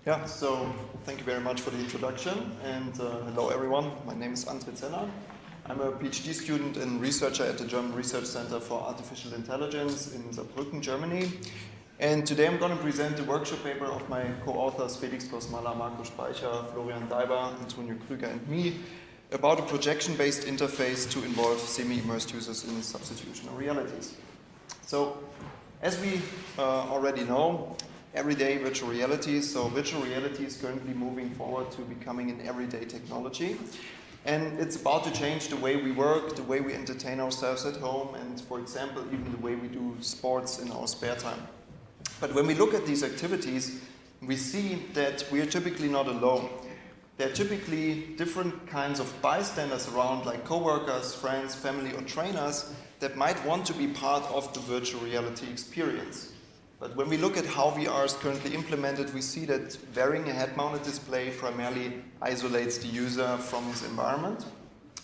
Yeah, so thank you very much for the introduction, and hello everyone. My name is André Zenner. I'm a PhD student and researcher at the German Research Center for Artificial Intelligence in Reutlingen, Germany. And today I'm going to present the workshop paper of my co-authors Felix, Kosmalla, Speicher, Florian, Daiber, Krüger, and me about a projection-based interface to involve semi-immersed users in substitutional realities. So, as we already know, everyday virtual reality. So virtual reality is currently moving forward to becoming an everyday technology. And it's about to change the way we work, the way we entertain ourselves at home, and for example, even the way we do sports in our spare time. But when we look at these activities, we see that we are typically not alone. There are typically different kinds of bystanders around, like coworkers, friends, family, or trainers that might want to be part of the virtual reality experience. But when we look at how VR is currently implemented, we see that wearing a head-mounted display primarily isolates the user from his environment.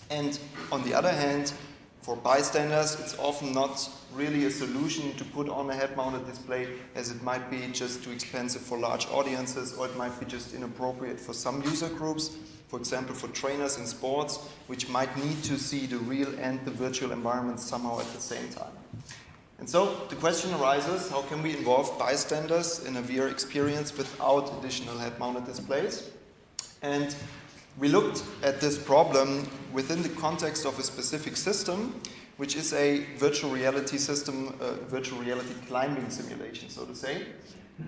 And on the other hand, for bystanders, it's often not really a solution to put on a head-mounted display, as it might be just too expensive for large audiences, or it might be just inappropriate for some user groups, for example for trainers in sports, which might need to see the real and the virtual environment somehow at the same time. And so the question arises, how can we involve bystanders in a VR experience without additional head-mounted displays? And we looked at this problem within the context of a specific system, which is a virtual reality system, virtual reality climbing simulation, so to say.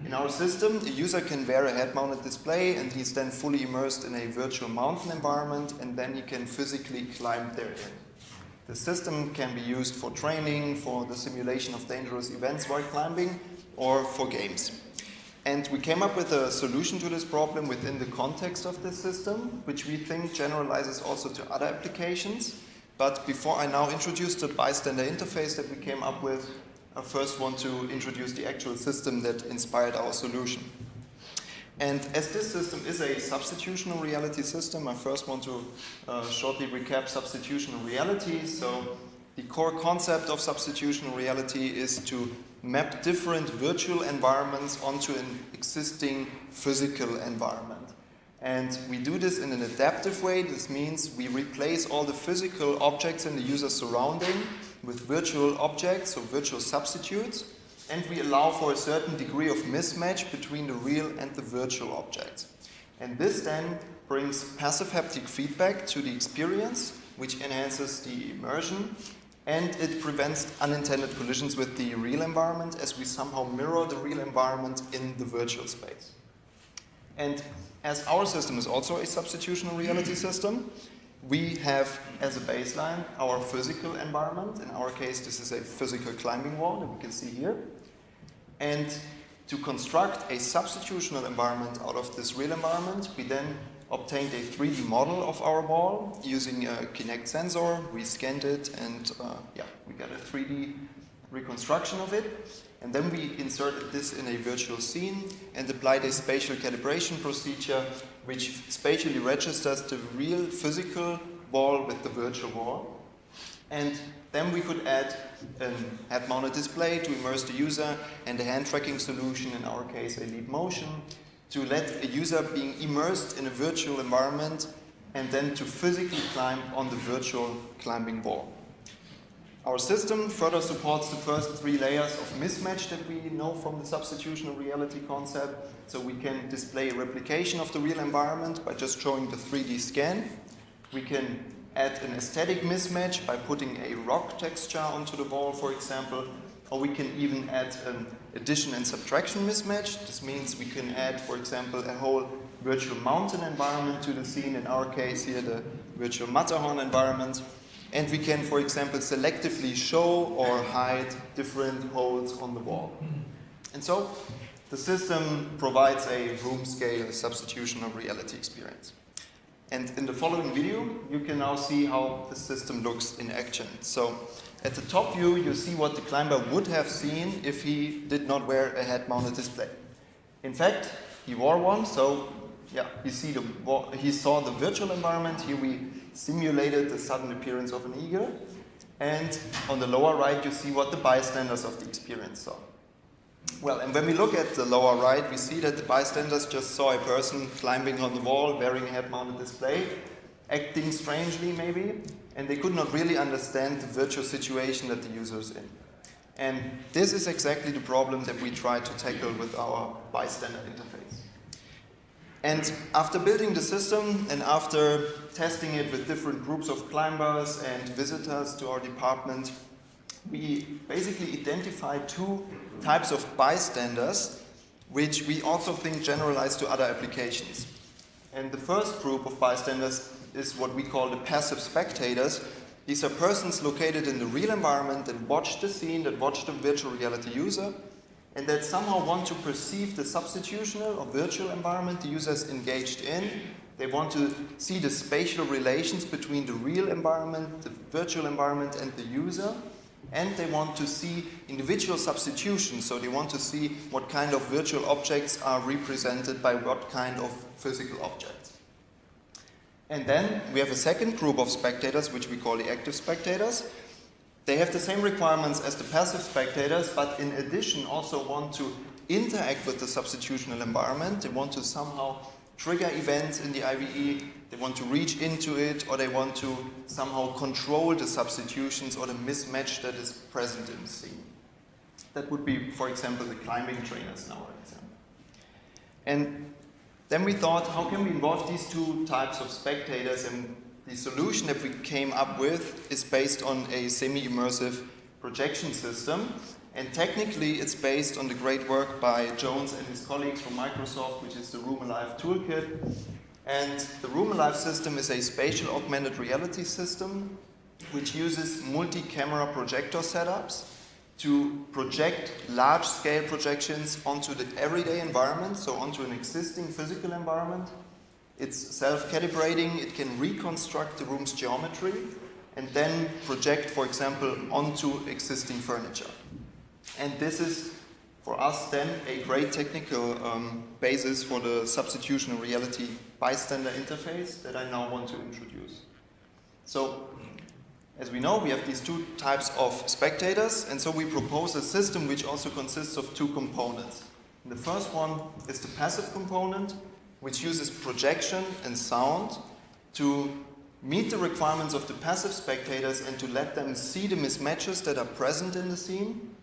In our system, a user can wear a head-mounted display and he's then fully immersed in a virtual mountain environment, and then he can physically climb therein. The system can be used for training, for the simulation of dangerous events while climbing, or for games. And we came up with a solution to this problem within the context of this system, which we think generalizes also to other applications. But before I now introduce the bystander interface that we came up with, I first want to introduce the actual system that inspired our solution. And as this system is a substitutional reality system, I first want to shortly recap substitutional reality. So the core concept of substitutional reality is to map different virtual environments onto an existing physical environment. And we do this in an adaptive way. This means we replace all the physical objects in the user's surrounding with virtual objects, so virtual substitutes. And we allow for a certain degree of mismatch between the real and the virtual objects. And this then brings passive haptic feedback to the experience, which enhances the immersion, and it prevents unintended collisions with the real environment, as we somehow mirror the real environment in the virtual space. And as our system is also a substitutional reality system, we have as a baseline our physical environment. In our case, this is a physical climbing wall that we can see here. And to construct a substitutional environment out of this real environment, we then obtained a 3D model of our wall using a Kinect sensor. We scanned it and we got a 3D reconstruction of it. And then we inserted this in a virtual scene and applied a spatial calibration procedure which spatially registers the real physical wall with the virtual wall. And then we could add a head-mounted display to immerse the user and a hand tracking solution, in our case a leap motion, to let a user being immersed in a virtual environment and then to physically climb on the virtual climbing wall. Our system further supports the first 3 layers of mismatch that we know from the substitutional reality concept. So we can display a replication of the real environment by just showing the 3D scan. We can add an aesthetic mismatch by putting a rock texture onto the wall, for example. Or we can even add an addition and subtraction mismatch. This means we can add, for example, a whole virtual mountain environment to the scene. In our case here, the virtual Matterhorn environment. And we can, for example, selectively show or hide different holes on the wall. And so the system provides a room-scale substitutional reality experience. And in the following video, you can now see how the system looks in action. So at the top view, you see what the climber would have seen if he did not wear a head-mounted display. In fact, he wore one, so he saw the virtual environment. Here we simulated the sudden appearance of an eagle. And on the lower right, you see what the bystanders of the experience saw. Well, and when we look at the lower right, we see that the bystanders just saw a person climbing on the wall, wearing a head-mounted display, acting strangely maybe, and they could not really understand the virtual situation that the user is in. And this is exactly the problem that we try to tackle with our bystander interface. And after building the system and after testing it with different groups of climbers and visitors to our department, we basically identified two types of bystanders, which we also think generalize to other applications. And the first group of bystanders is what we call the passive spectators. These are persons located in the real environment that watch the scene, that watch the virtual reality user, and that somehow want to perceive the substitutional or virtual environment the user is engaged in. They want to see the spatial relations between the real environment, the virtual environment, and the user. And they want to see individual substitutions, so they want to see what kind of virtual objects are represented by what kind of physical objects. And then we have a second group of spectators, which we call the active spectators. They have the same requirements as the passive spectators, but in addition also want to interact with the substitutional environment. They want to somehow trigger events in the IVE, they want to reach into it, or they want to somehow control the substitutions or the mismatch that is present in the scene. That would be, for example, the climbing trainers in our example. And then we thought, how can we involve these two types of spectators? And the solution that we came up with is based on a semi-immersive projection system. And technically, it's based on the great work by Jones and his colleagues from Microsoft, which is the Room Alive toolkit. And the Room Alive system is a spatial augmented reality system which uses multi-camera projector setups to project large-scale projections onto the everyday environment, so onto an existing physical environment. It's self-calibrating, it can reconstruct the room's geometry, and then project, for example, onto existing furniture. And this is, for us then, a great technical basis for the substitutional reality bystander interface that I now want to introduce. So, as we know, we have these two types of spectators, and so we propose a system which also consists of two components. And the first one is the passive component, which uses projection and sound to meet the requirements of the passive spectators and to let them see the mismatches that are present in the scene,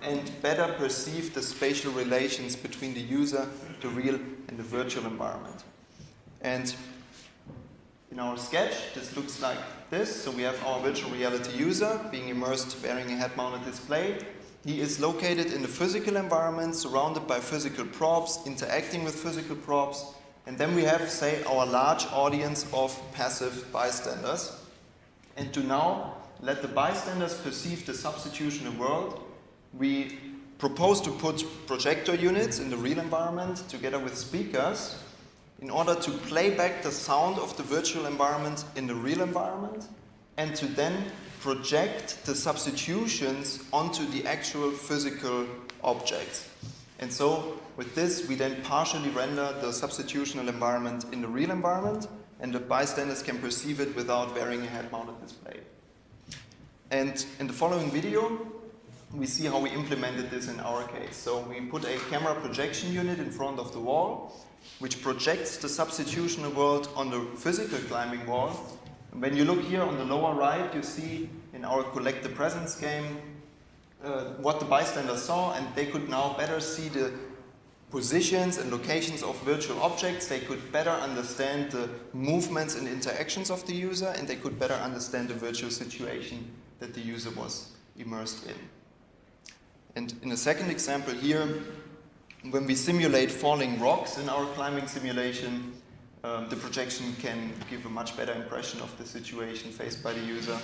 and better perceive the spatial relations between the user, the real, and the virtual environment. And in our sketch, this looks like this. So we have our virtual reality user being immersed, wearing a head-mounted display. He is located in the physical environment, surrounded by physical props, interacting with physical props. And then we have, say, our large audience of passive bystanders. And to now let the bystanders perceive the substitutional world, we propose to put projector units in the real environment together with speakers in order to play back the sound of the virtual environment in the real environment and to then project the substitutions onto the actual physical objects. And so with this, we then partially render the substitutional environment in the real environment, and the bystanders can perceive it without wearing a head-mounted display. And in the following video, we see how we implemented this in our case. So we put a camera projection unit in front of the wall, which projects the substitutional world on the physical climbing wall. And when you look here on the lower right, you see in our Collect the Presence game what the bystanders saw, and they could now better see the positions and locations of virtual objects. They could better understand the movements and interactions of the user, and they could better understand the virtual situation that the user was immersed in. And in a second example here, when we simulate falling rocks in our climbing simulation, the projection can give a much better impression of the situation faced by the user.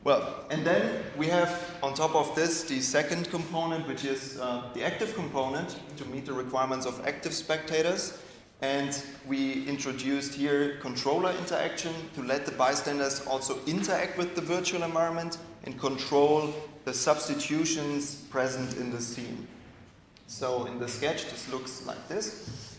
Well, and then we have on top of this the second component, which is the active component to meet the requirements of active spectators. And we introduced here controller interaction to let the bystanders also interact with the virtual environment and control the substitutions present in the scene. So in the sketch, this looks like this.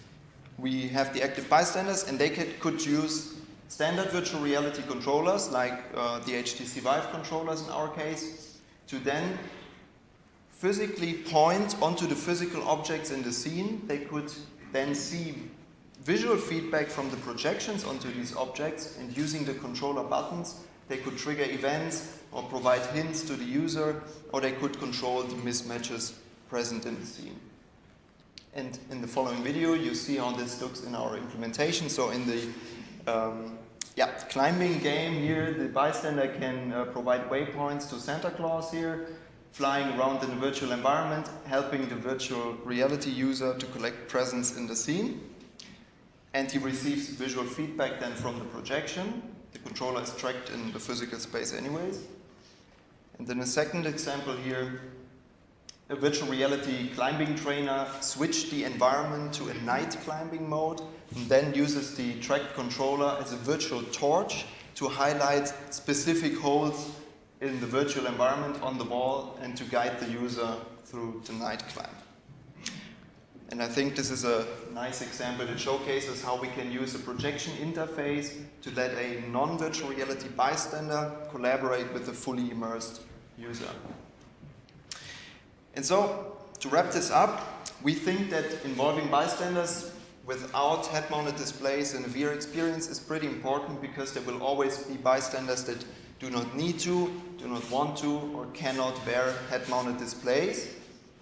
We have the active bystanders, and they could use standard virtual reality controllers like the HTC Vive controllers in our case. to then physically point onto the physical objects in the scene. They could then see visual feedback from the projections onto these objects, and using the controller buttons, they could trigger events or provide hints to the user, or they could control the mismatches present in the scene. And in the following video, you see how this looks in our implementation. So in the climbing game here, the bystander can provide waypoints to Santa Claus here, flying around in a virtual environment, helping the virtual reality user to collect presents in the scene. And he receives visual feedback then from the projection. The controller is tracked in the physical space anyways. And then a second example here, a virtual reality climbing trainer switched the environment to a night climbing mode and then uses the tracked controller as a virtual torch to highlight specific holes in the virtual environment on the wall and to guide the user through the night climb. And I think this is a nice example that showcases how we can use a projection interface to let a non-virtual reality bystander collaborate with the fully immersed user. And so, to wrap this up, we think that involving bystanders without head-mounted displays in a VR experience is pretty important, because there will always be bystanders that do not need to, do not want to, or cannot wear head-mounted displays.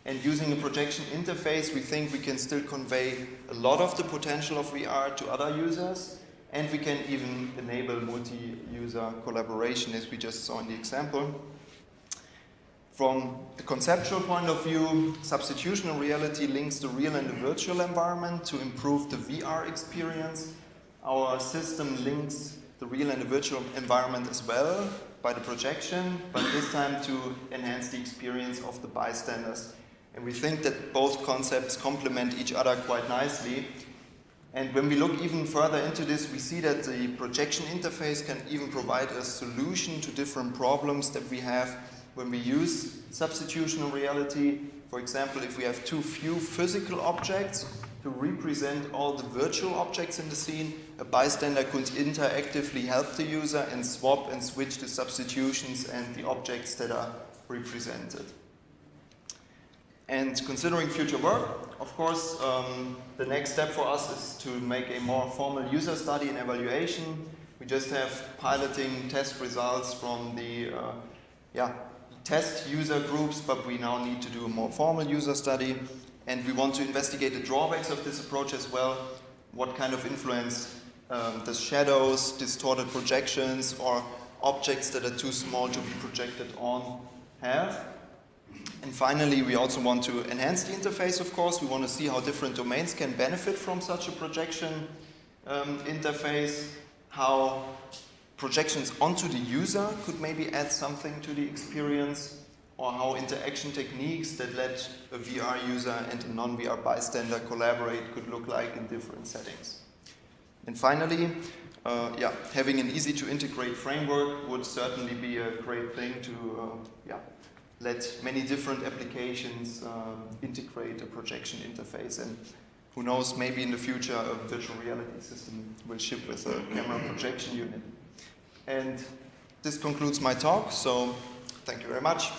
And using a projection interface, we think we can still convey a lot of the potential of VR to other users, and we can even enable multi-user collaboration, as we just saw in the example. From the conceptual point of view, substitutional reality links the real and the virtual environment to improve the VR experience. Our system links the real and the virtual environment as well by the projection, but this time to enhance the experience of the bystanders. And we think that both concepts complement each other quite nicely. And when we look even further into this, we see that the projection interface can even provide a solution to different problems that we have when we use substitutional reality. For example, if we have too few physical objects to represent all the virtual objects in the scene, a bystander could interactively help the user and swap and switch the substitutions and the objects that are represented. And considering future work, of course, the next step for us is to make a more formal user study and evaluation. We just have piloting test results from the test user groups, but we now need to do a more formal user study. And we want to investigate the drawbacks of this approach as well. What kind of influence does shadows, distorted projections, or objects that are too small to be projected on have? And finally, we also want to enhance the interface, of course. We want to see how different domains can benefit from such a projection interface, how projections onto the user could maybe add something to the experience, or how interaction techniques that let a VR user and a non-VR bystander collaborate could look like in different settings. And finally, having an easy-to-integrate framework would certainly be a great thing to let many different applications integrate a projection interface. And who knows, maybe in the future a virtual reality system will ship with a camera projection unit. And this concludes my talk, so thank you very much.